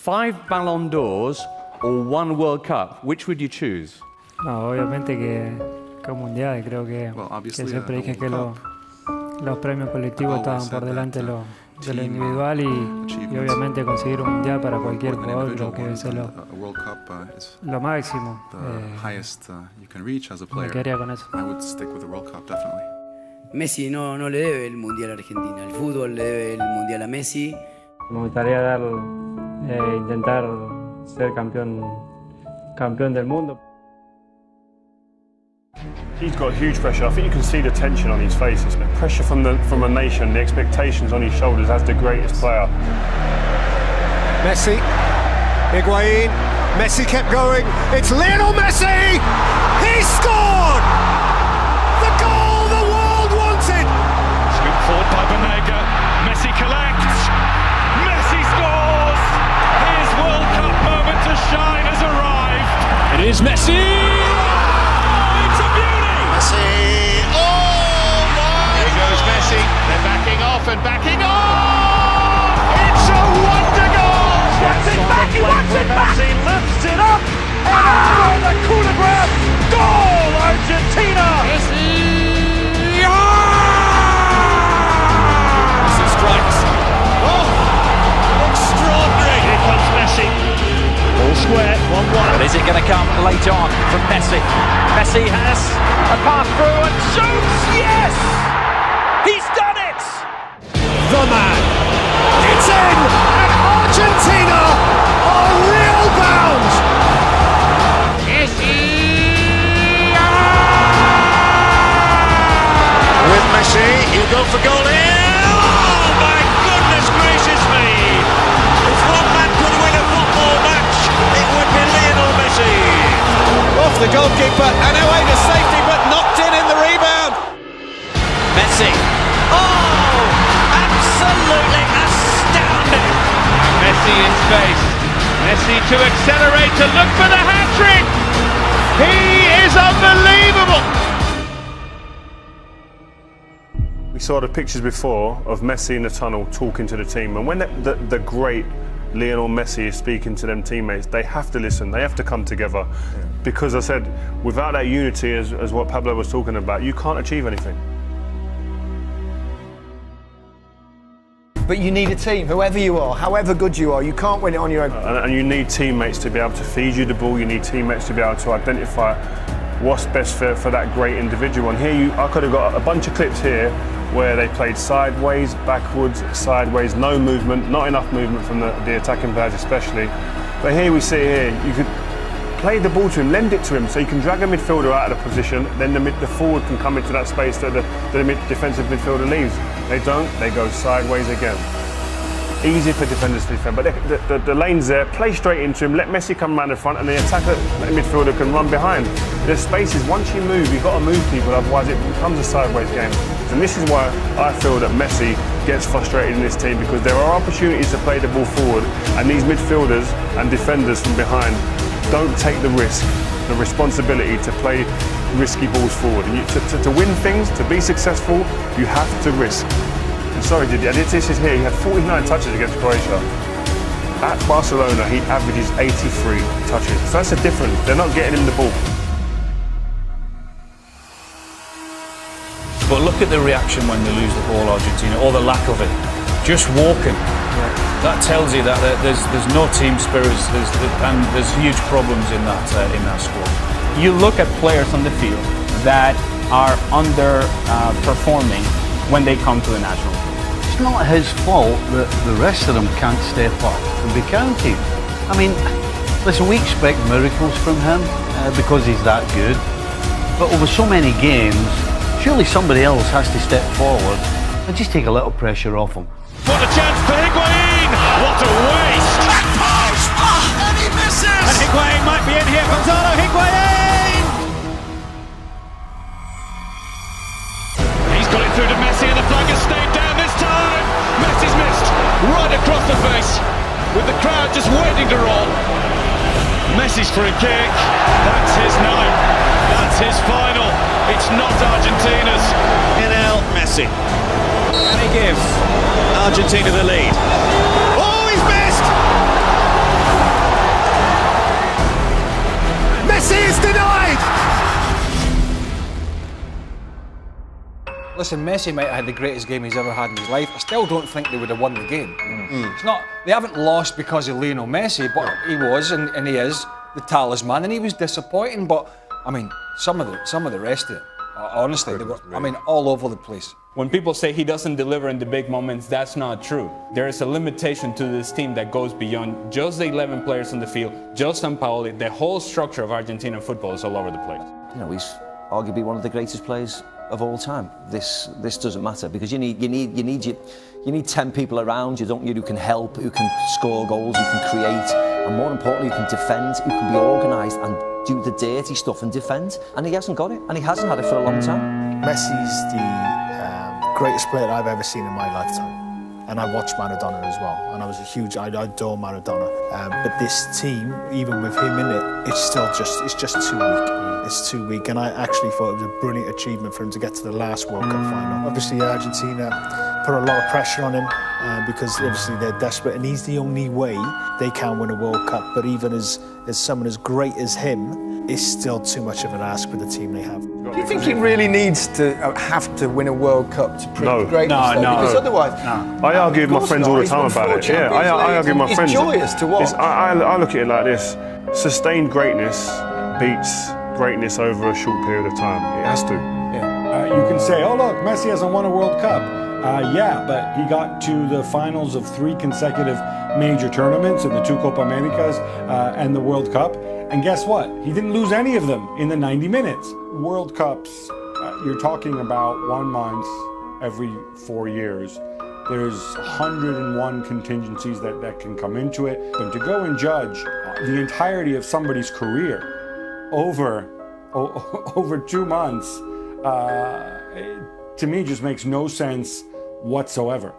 5 Ballon d'Ors or 1 World Cup, which would you choose? No, obviamente que un mundial. Creo que siempre dije que los premios colectivos estaban por delante de lo individual y obviamente conseguir un mundial para cualquier jugador creo que es lo máximo. Me quedaría con eso. Messi no le debe el mundial a Argentina, el fútbol le debe el mundial a Messi. Me gustaría intentar ser campeón del mundo. He's got huge pressure. I think you can see the tension on his face. It's the pressure from a nation, the expectations on his shoulders as the greatest player. Messi, Higuain, Messi kept going. It's Lionel Messi! He scored! The goal the world wanted! Scooped forward by Banega. Messi collects. Messi scores! His World Cup moment to shine has arrived. It is Messi! Messi! Oh my! Here goes Messi. They're backing off and backing off! It's a wonder goal! Wants it back, he wants it back! Messi lifts it up! And the coup de grace! Goal! Argentina! Messi! Messi strikes. Oh! Extraordinary! Here comes Messi. All square, 1-1. But is it going to come late on from Messi? Messi has a pass through and shoots! Yes! He's done it! The man! It's in! And Argentina are real bound! Messi! With Messi, he'll go for goal here! Oh my goodness gracious me! If one man could win a football match, it would be Lionel Messi! Off the goalkeeper and away to safety, but knocked in the rebound! Messi. Oh! Absolutely astounding! Messi in space. Messi to accelerate, to look for the hat-trick! He is unbelievable! We saw the pictures before of Messi in the tunnel talking to the team, and when the great Lionel Messi is speaking to them teammates, they have to listen, they have to come together. Because I said, without that unity, as what Pablo was talking about, you can't achieve anything. But you need a team, whoever you are, however good you are, you can't win it on your own. And you need teammates to be able to feed you the ball, you need teammates to be able to identify what's best for that great individual. And here I could have got a bunch of clips here where they played sideways, backwards, sideways, no movement, not enough movement from the attacking players especially. But here we see you could play the ball to him, lend it to him, so you can drag a midfielder out of the position, then the forward can come into that space that the defensive midfielder leaves. They don't, they go sideways again. Easy for defenders to defend, but the lane's there, play straight into him, let Messi come around the front and the attacker, the midfielder can run behind. There's spaces, once you move, you've got to move people, otherwise it becomes a sideways game. And this is why I feel that Messi gets frustrated in this team, because there are opportunities to play the ball forward, and these midfielders and defenders from behind don't take the risk, the responsibility to play risky balls forward. And to win things, to be successful, you have to risk. And sorry, Didier, this is here. He had 49 touches against Croatia. At Barcelona, he averages 83 touches. So that's a difference. They're not getting him the ball. But look at the reaction when they lose the ball, Argentina, or the lack of it. Just walking. That tells you that there's no team spirit, and there's huge problems in that squad. You look at players on the field that are underperforming when they come to the national team. It's not his fault that the rest of them can't step up and be counted. I mean, listen, we expect miracles from him because he's that good. But over so many games, surely somebody else has to step forward and just take a little pressure off him. What a chance for Higuain! What a waste! Back post! Oh, and he misses! And Higuain might be in here. Gonzalo Higuain! He's got it through to Messi and the flag has stayed down this time! Messi's missed! Right across the face! With the crowd just waiting to roll. Messi's free kick. That's his night. That's his final. It's not Argentina's. Lionel Messi. And he gives Argentina the lead. Oh, he's missed! listen, Messi might have had the greatest game he's ever had in his life. I still don't think they would have won the game. It's not. They haven't lost because of Lionel Messi, but he was, and he is the talisman, and he was disappointing. But I mean, some of the rest of it, honestly, they were, I mean, all over the place. When people say he doesn't deliver in the big moments, that's not true. There is a limitation to this team that goes beyond just the 11 players on the field, just Sampaoli. The whole structure of Argentine football is all over the place. You know, he's arguably one of the greatest players of all time. This doesn't matter because you need 10 people around you, don't you, who can help, who can score goals, who can create, and more importantly, who can defend, who can be organised and do the dirty stuff and defend. And he hasn't got it, and he hasn't had it for a long time. Messi's the greatest player I've ever seen in my lifetime. And I watched Maradona as well, and I adore Maradona. But this team, even with him in it, it's just too weak. It's too weak, and I actually thought it was a brilliant achievement for him to get to the last World Cup final. Obviously, Argentina put a lot of pressure on him because obviously they're desperate, and he's the only way they can win a World Cup. But even as someone as great as him, it's still too much of an ask with the team they have. Do you think he really needs to have to win a World Cup to prove greatness? No. Because otherwise, I argue with my friends all the time about it. Yeah, I argue with my friends. It's joyous to watch. I look at it like this: sustained greatness beats greatness over a short period of time. It has to. Yeah. You can say, "Oh look, Messi hasn't won a World Cup." Yeah, but he got to the finals of 3 consecutive major tournaments in the 2 Copa Americas and the World Cup. And guess what? He didn't lose any of them in the 90 minutes. World Cups, you're talking about 1 month every 4 years. There's 101 contingencies that can come into it. But to go and judge the entirety of somebody's career over 2 months, to me just makes no sense whatsoever.